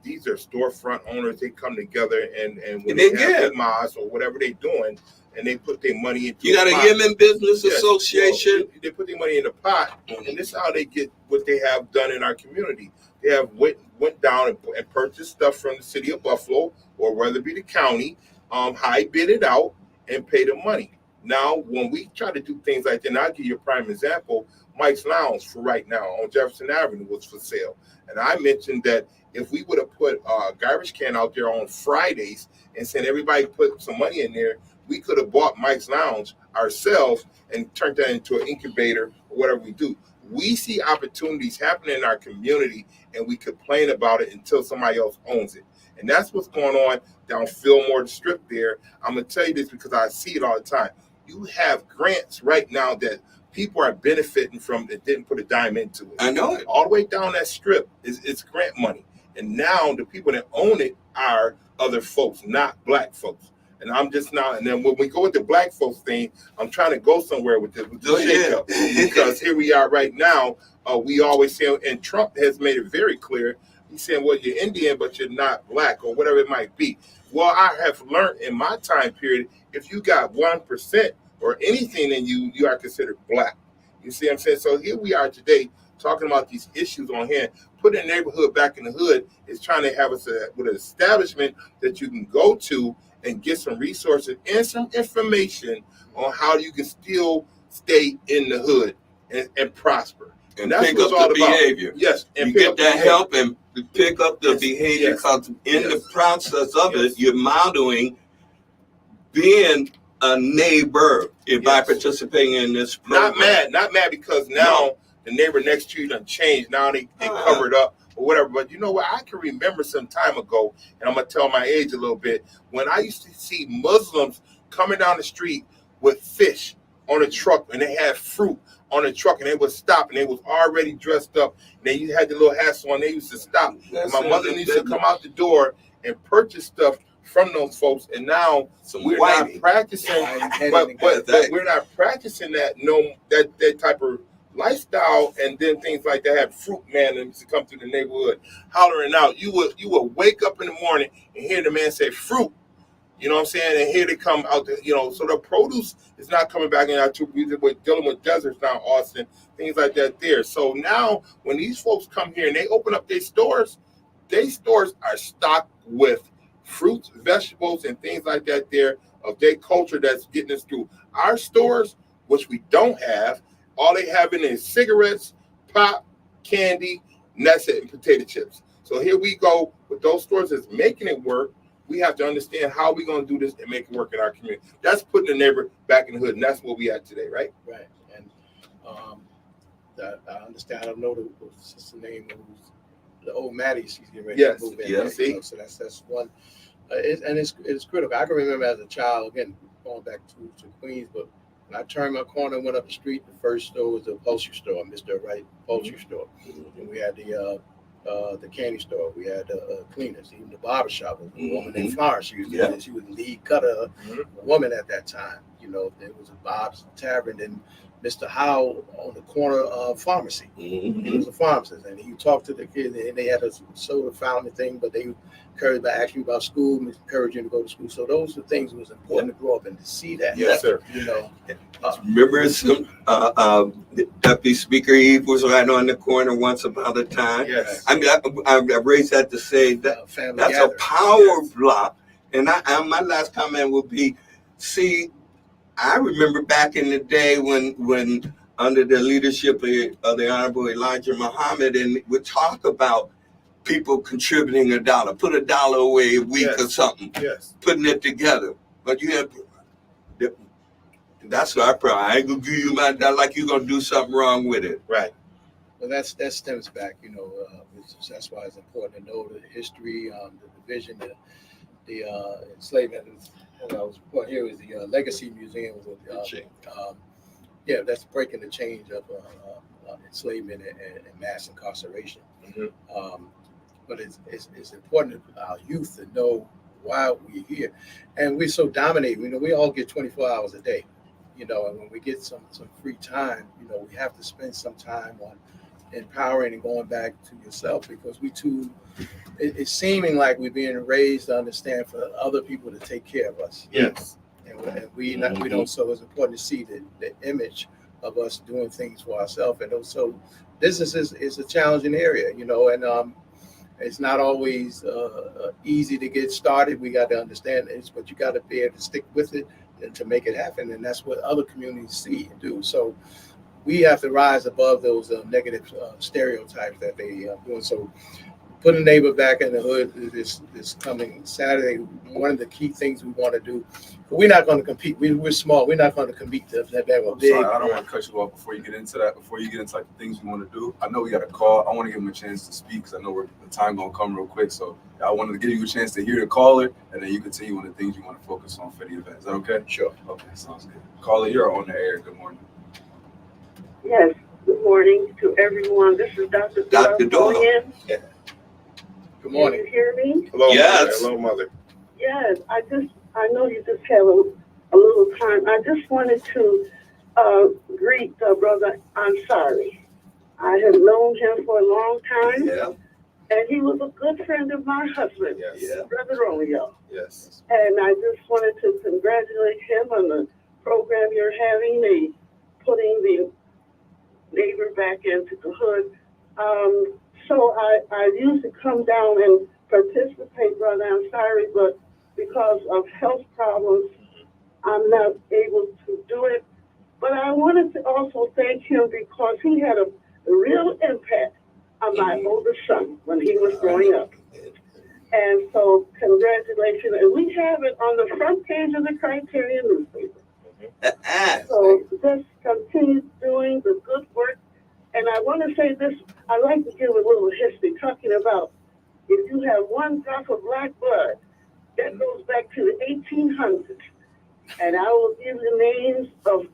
These are storefront owners. They come together and when they have Imas or whatever they're doing, and they put their money into. You got a Yemen Business Association. Well, they put their money in the pot, and this is how they get what they have done in our community. They have went down and purchased stuff from the city of Buffalo, or whether it be the county, high bid it out and pay the money. Now, when we try to do things like that, and I'll give you a prime example, Mike's Lounge for right now on Jefferson Avenue was for sale. And I mentioned that if we would have put a garbage can out there on Fridays and said everybody put some money in there, we could have bought Mike's Lounge ourselves and turned that into an incubator or whatever we do. We see opportunities happening in our community and we complain about it until somebody else owns it. And that's what's going on down Fillmore Strip there. I'm going to tell you this because I see it all the time. You have grants right now that people are benefiting from that didn't put a dime into it. I know it. All the way down that strip it's grant money. And now the people that own it are other folks, not black folks. And I'm just now, and then when we go with the black folks thing, I'm trying to go somewhere with the shakeup. Because here we are right now. We always say, and Trump has made it very clear, he's saying, well, you're Indian, but you're not black, or whatever it might be. Well, I have learned in my time period, if you got 1% or anything in you, you are considered black. You see what I'm saying? So here we are today talking about these issues on hand. Putting the neighborhood back in the hood is trying to have us with an establishment that you can go to and get some resources and some information on how you can still stay in the hood and prosper. And that's pick up the behavior. Yes. And you get that help and pick up the behavior because in the process of it, you're modeling being a neighbor by participating in this program. Not mad because now the neighbor next to you done changed. Now they covered up or whatever. But you know what? I can remember some time ago, and I'm going to tell my age a little bit, when I used to see Muslims coming down the street with fish on a truck, and they had fruit on the truck, and they would stop, and they was already dressed up, and they had the little hats on. They used to stop. And my mother used to come out the door and purchase stuff from those folks, and now we're not practicing, but we're not practicing that type of lifestyle, and then things like that. Have fruit man to come through the neighborhood hollering out. You would wake up in the morning and hear the man say fruit. You know what I'm saying? And here they come out, so the produce is not coming back in our two. We're dealing with deserts now, Austin, things like that there. So now when these folks come here and they open up their stores are stocked with fruits, vegetables, and things like that there, of their culture that's getting us through. Our stores, which we don't have, all they having is cigarettes, pop, candy, and that's it, and potato chips. So here we go with those stores that's making it work. We have to understand how we're going to do this and make it work in our community. That's putting the neighbor back in the hood, and that's what we at today, right? Right. And I understand. I don't know the sister name. The old Maddie. She's getting ready to move in. Yes. There, you know, so that's one. It's critical. I can remember as a child, again, going back to Queens, but when I turned my corner and went up the street, the first store was the upholstery store, Mr. Wright upholstery store. And we had the candy store. We had cleaners, even the barber shop. A woman named Florence. She was the lead cutter, a woman at that time. You know, there was a Bob's Tavern and Mr. Howe on the corner of Pharmacy. He was a pharmacist, and he talked to the kids, and they had a soda fountain thing, but they encouraged by asking about school, encouraged you to go to school. So those are things that was important to grow up and to see that. Yes, sir. You know, Remember some Deputy Speaker Eve was right on the corner once upon a time. Yes. I mean, I raised that to say that family that's gathering. a power block. And my last comment would be, see, I remember back in the day when under the leadership of the Honorable Elijah Muhammad, and we talk about people contributing $1, put $1 away a week or something, putting it together. But you have, that's our problem. I ain't gonna give you my $1 like you're gonna do something wrong with it. Right. Well, that stems back, you know, that's why it's important to know the history, the division, the enslavement. I was point here was the Legacy Museum. That's breaking the change of enslavement and mass incarceration. But it's important for our youth to know why we're here, and we're so dominated. You know, we all get 24 hours a day. You know, and when we get some free time, you know, we have to spend some time on empowering and going back to yourself, because it's seeming like we're being raised to understand for other people to take care of us. Yes. And we don't. So it's important to see the image of us doing things for ourselves. And also, business is a challenging area, you know, and it's not always easy to get started. We got to understand this, but you got to be able to stick with it and to make it happen. And that's what other communities see and do. So we have to rise above those negative stereotypes that they doing. So putting the neighbor back in the hood this coming Saturday. One of the key things we want to do, but we're not going to compete. We're small. We're not going to compete to that big. Sorry, I don't want to cut you off before you get into that. Before you get into like the things we want to do, I know we got a call. I want to give him a chance to speak because I know the time gonna come real quick. So I wanted to give you a chance to hear the caller, and then you continue on the things you want to focus on for the event. Is that okay? Sure. Okay, sounds good. Caller, you're on the air. Good morning. Yes, good morning to everyone. This is Dr. Doyle. Yeah. Good morning. Can you hear me? Hello, Yes. mother. Hello, mother. Yes, I know you just have a little time. I just wanted to greet Brother Ansari. I have known him for a long time, Yeah. and he was a good friend of my husband, Yes. Brother Romeo. Yes. And I just wanted to congratulate him on the program you're having, putting the neighbor back into the hood. So I usually come down and participate, Brother Ansari, but because of health problems, I'm not able to do it. But I wanted to also thank him because he had a real impact on my oldest son when he was growing up. And so congratulations. And we have it on the front page of the Criterion newspaper. So just continue doing the good work. And I want to say this, I like to give a little history, talking about if you have one drop of black blood, that goes back to the 1800s. And I will give the names of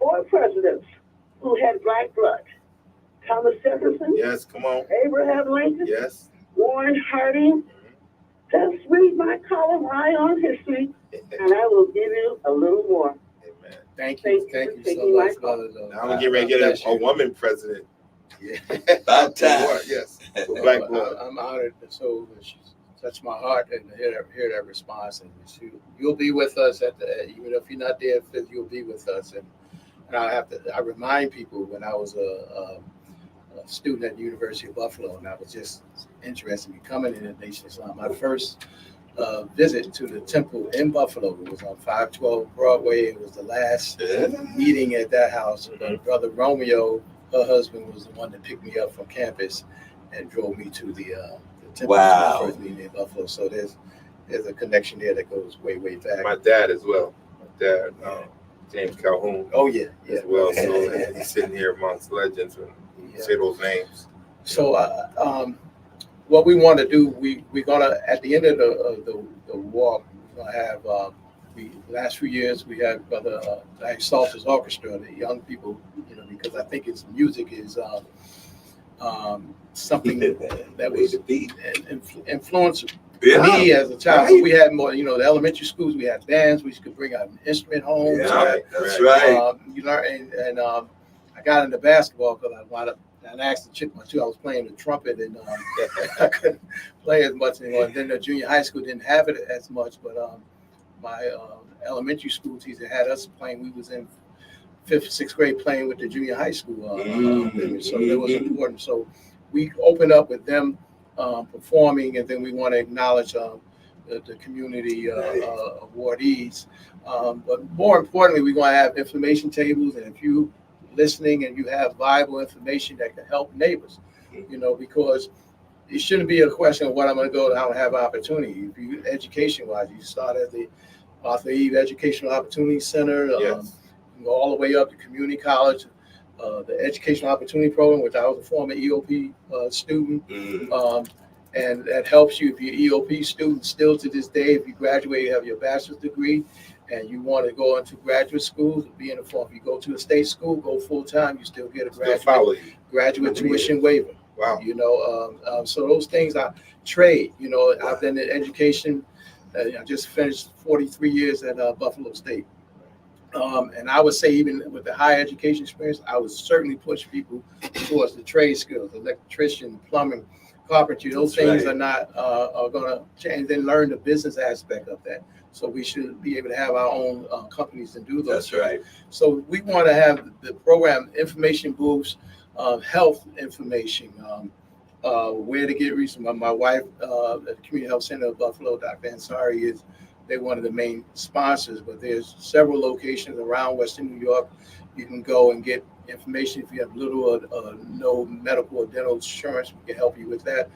4 presidents who had black blood. Thomas Jefferson, Yes, come on. Abraham Lincoln, Yes. Warren Harding. Just read my column, Eye on History, and I will give you a little more. Amen. Thank you so much, brother. Now I'm getting ready to get a woman president. Yeah. About time. Yes. Black blood. I'm honored. So she touched my heart and to hear that response. And you'll be with us even if you're not there, you'll be with us. And I remind people when I was a student at the University of Buffalo, and I was just interested in becoming in the Nation of Islam. My first visit to the temple in Buffalo. It was on 512 Broadway. It was the last meeting at that house. Brother Romeo, her husband, was the one that picked me up from campus and drove me to the temple. Wow. To the first meeting in Buffalo. So there's a connection there that goes way, way back. My dad as well. My dad, James Calhoun. Oh yeah, as well. So he's sitting here amongst legends and say those names. So what we want to do, we're gonna at the end of the walk, we're gonna have last few years we had Brother Salter's Orchestra, the young people, because I think it's music is something that was influenced me as a child. Right. We had more, the elementary schools, we had bands, we could bring an instrument home. Yeah, that's right. You learn, and I got into basketball because I wound up, and I asked the chick too. I was playing the trumpet, and I couldn't play as much anymore. And then the junior high school didn't have it as much, but my elementary school teacher had us playing. We was in 5th, 6th grade playing with the junior high school. So that was important. So we opened up with them performing, and then we want to acknowledge the community awardees. But more importantly, we're going to have information tables, and if you listening and you have viable information that can help neighbors, because it shouldn't be a question of what I'm going to go to, I don't have opportunity. If you education-wise, you start at the Arthur Eve Educational Opportunity Center, you go all the way up to community college, the Educational Opportunity Program, which I was a former EOP student, and that helps you if you're an EOP student still to this day. If you graduate, you have your bachelor's degree, and you want to go into graduate school, be in the form. If you go to a state school, go full time, you still get a graduate tuition waiver. Wow. So those things I trade. I've been in education. I just finished 43 years at Buffalo State. And I would say even with the higher education experience, I would certainly push people towards the trade skills, electrician, plumbing, carpentry. Those things are not are going to change. Then learn the business aspect of that. So we should be able to have our own companies and do those. That's right. So we want to have the program information booths, health information, where to get research. My wife at the Community Health Center of Buffalo, Dr. Ansari, they're one of the main sponsors, but there's several locations around Western New York. You can go and get information if you have little or no medical or dental insurance. We can help you with that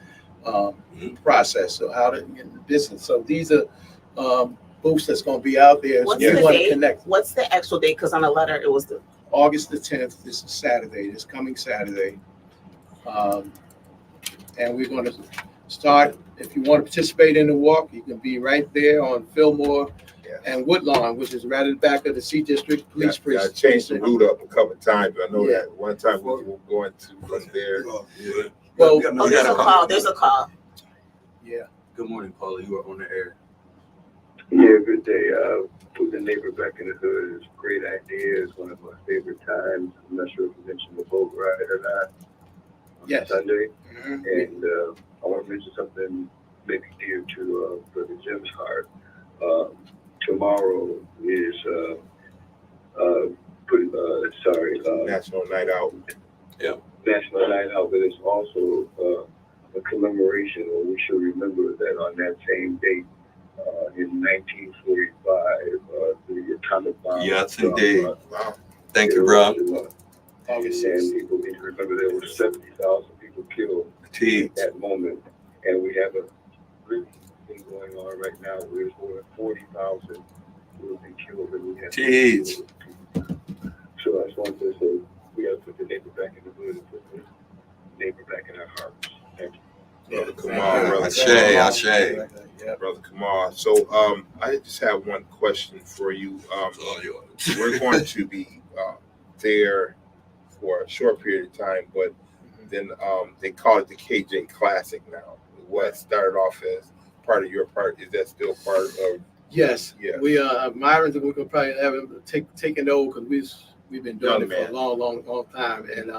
process. So how to get in the business. So these are booths that's going to be out there. What's so the date? Connect. What's the actual date? Because on the letter it was August the 10th. This is Saturday. This coming Saturday. And we're going to start. If you want to participate in the walk, you can be right there on Fillmore and Woodlawn, which is right at the back of the C District Police Precinct. I changed the route up a couple of times. I know that one time we were going to from there. Well, there's a call. There's a call. Yeah. Good morning, Paula. You are on the air. Yeah, good day. Put the neighbor back in the hood is a great idea. It's one of my favorite times. I'm not sure if you mentioned the boat ride or not. Yes. Sunday. And I want to mention something maybe dear to Brother Jim's heart. Tomorrow is National Night Out. Yeah. National Night Out, but it's also a commemoration, or we should remember that on that same date, in 1945, the atomic bomb. Yes, indeed. Wow. Thank you, bro. And people need to remember there were 70,000 people killed at that moment, and we have a great thing going on right now where there's more than 40,000 who have been killed, and we have So I just wanted to say we got to put the neighbor back in the hood and put the neighbor back in our hearts. Thank you. Brother Kamal, Ashe. Brother Kamal. So I just have one question for you. We're going to be there for a short period of time, but then they call it the KJ Classic now. What started off as part of your part, is that still part of? Yes. Yeah. We Myron's, and we're gonna probably have him taking over because we've been doing it for a long time, and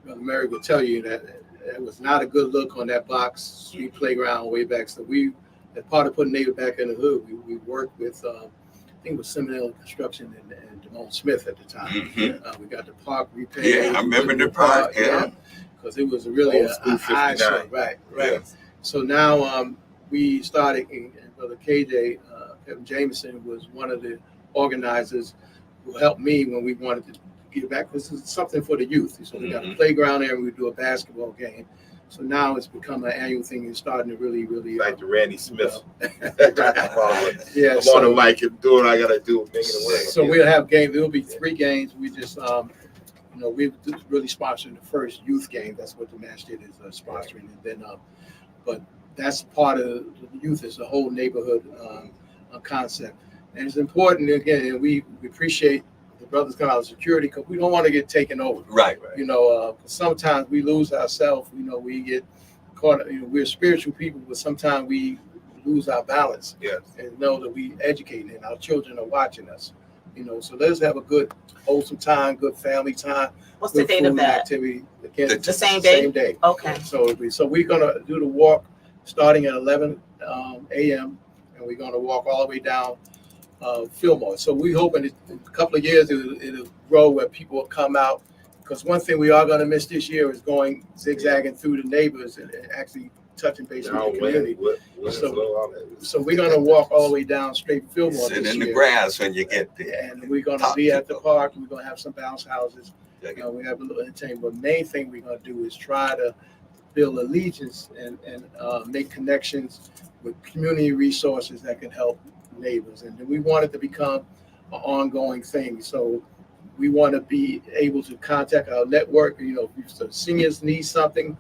Brother Mary will tell you that it was not a good look on that box street playground way back. So we, as part of putting neighbor back in the hood, we worked with I think it was Seminole Construction and Damone Smith at the time. We got the park repaired. Yeah, I remember the park. Yeah, because it was really an eyesore. Right. Yeah. So now we started, and Brother KJ, Kevin Jameson was one of the organizers who helped me when we wanted to get back. This is something for the youth. So we got a playground there, and we do a basketball game. So now it's become an annual thing and starting to really Like the Randy Smith. Yeah, I'm on the mic and do what I gotta do, making it work. So we'll have games. There'll be 3 games. We just, we really sponsored the first youth game. That's what the Masjid is sponsoring. And then, but that's part of the youth. Is the whole neighborhood concept, and it's important. Again, and we appreciate the brothers come out of security because we don't want to get taken over. Right. Sometimes we lose ourselves. We get caught. We're spiritual people, but sometimes we lose our balance. Yes. And know that we educate, and our children are watching us. So let's have a good, wholesome time, good family time. What's the date of that? Activity. Again, The same day? Same day. Okay. So we're gonna do the walk starting at 11 a.m. and we're gonna walk all the way down Fillmore. So we hoping in a couple of years it'll grow where people will come out. Because one thing we are gonna miss this year is going zigzagging through the neighbors and actually touching base with the community. So we're gonna walk all the way down straight Fillmore. Sit this in the year. grass when you get there. And we're gonna be at the park. We're gonna have some bounce houses. We have a little entertainment. But main thing we're gonna do is try to build allegiance and make connections with community resources that can help neighbors. And we want it to become an ongoing thing. So we want to be able to contact our network. If the seniors need something,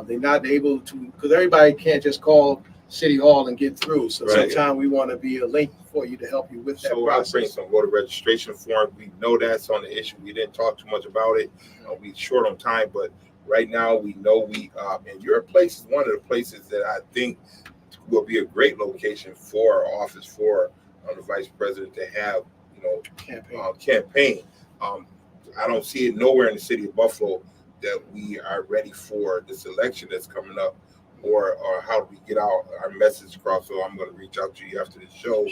they're not able to, because everybody can't just call City Hall and get through. So sometimes we want to be a link for you to help you with that process. I'll bring some voter registration form. We know that's on the issue. We didn't talk too much about it. We short on time, but right now we know and your place is one of the places that I think will be a great location for our office for the vice president to have, campaign. I don't see it nowhere in the city of Buffalo that we are ready for this election that's coming up, or how do we get our message across. So I'm going to reach out to you after the show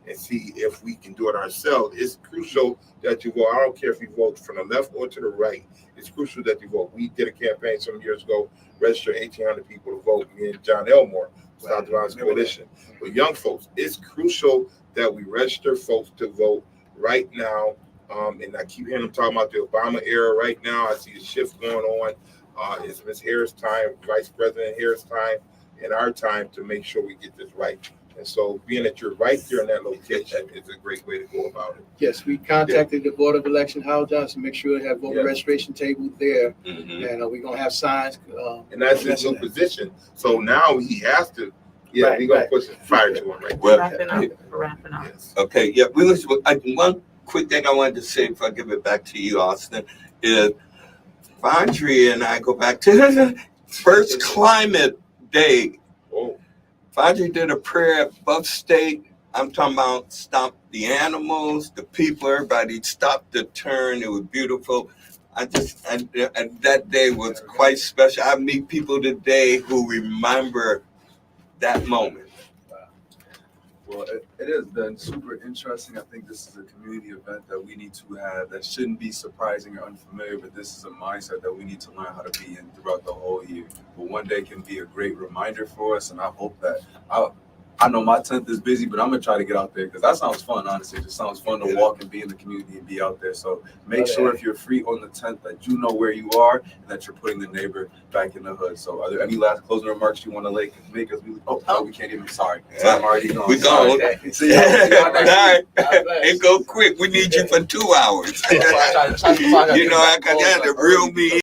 and see if we can do it ourselves. It's crucial that you vote. I don't care if you vote from the left or to the right. It's crucial that you vote. We did a campaign some years ago, registered 1,800 people to vote. Me and John Elmore, South Violence Coalition. But young folks, it's crucial that we register folks to vote right now. And I keep hearing them talking about the Obama era right now. I see a shift going on. It's Ms. Harris' time, Vice President Harris' time, and our time to make sure we get this right. And so being that you're right there in that location is a great way to go about it. Yes, we contacted the Board of Election, Howard Johnson, make sure they have voter registration table there. And we're going to have signs. And that's his new position. So now he has to, we're going to push the fire to him right We're wrapping up. Yes. Okay, yeah. One quick thing I wanted to say before I give it back to you, Austin, is Fajri and I go back to the first climate day. Oh. Fajri did a prayer at Buff State. I'm talking about stop the animals, the people, everybody stopped the turn. It was beautiful. And that day was quite special. I meet people today who remember that moment. Well, it has been super interesting. I think this is a community event that we need to have that shouldn't be surprising or unfamiliar, but this is a mindset that we need to learn how to be in throughout the whole year. But one day can be a great reminder for us, and I hope that I know my 10th is busy, but I'm going to try to get out there because that sounds fun, honestly. It just sounds fun to walk and be in the community and be out there. So make sure if you're free on the 10th that you know where you are and that you're putting the neighbor back in the hood. So are there any last closing remarks you want to make us? We can't even. Sorry. I'm already gone. We're gone. See y'all next week. It go quick. We need you for 2 hours. I I got the real me.